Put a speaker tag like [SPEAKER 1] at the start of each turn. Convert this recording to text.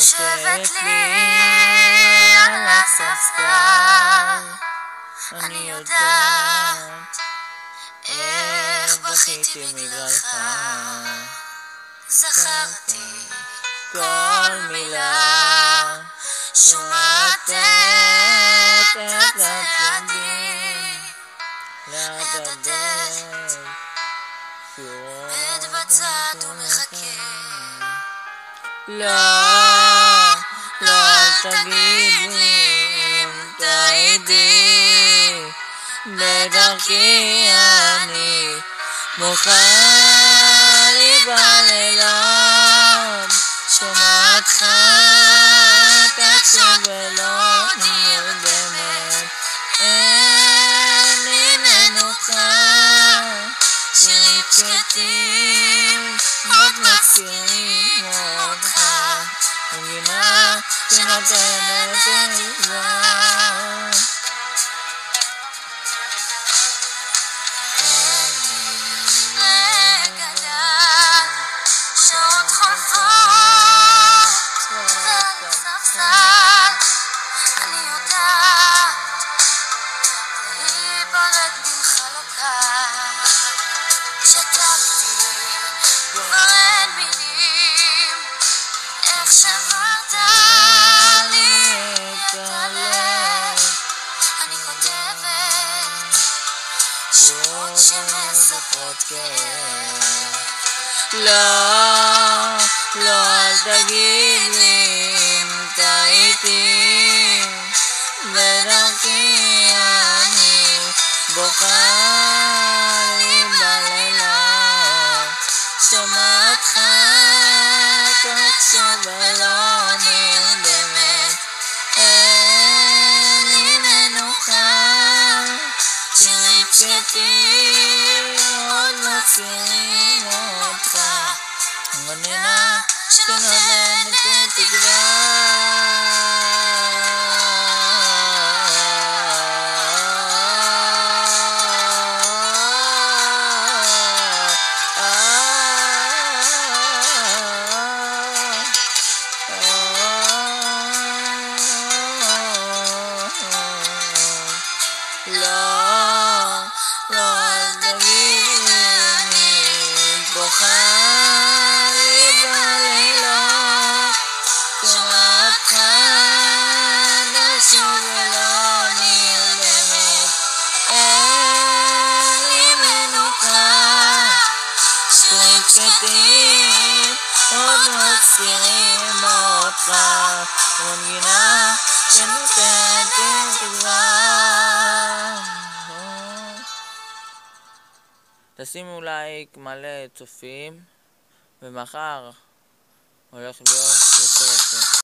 [SPEAKER 1] יושבת לי על הספסל, אני יודעת איך בכיתי בגללך, זכרתי כל מילה, שומעת את הצעדים ליד הדלת, עומד בצד ומחכה. לא, אל תגיד לי אם תעידי, בדרכי אני בוכה לי בלילות, שומעת תחשוב ולא נרדמת, אין לי מנוחה, שירים שקטים עוד מזכירים אותך, מגינה שנותנת תקווה. שעות חולפות ועל הספסל, אני יודעת להיפרד ממך לא קל, שתקתי כבר אין מילים, איך שברת לי את הלב, אני כותבת שורות שמספרות כאב. לא, אל תגיד לי אם טעיתי, בדרכי אני בוכה לי בלילות, שומעת תחשוב ולא נרדמת, אין לי מנוחה, שירים שקטים עוד מזכירים אותך, מנגינה שנותנת תקווה. לא, אל תגיד לי אם בוכה לי בלילות, שומעת תחשוב ולא נרדמת, אין לי מנוחה, שירים שקטים עוד מזכירים אותך, מנגינה שנותנת תקווה. תשימו לייק מלא צופים, ומחר הולך להיות יותר יפה.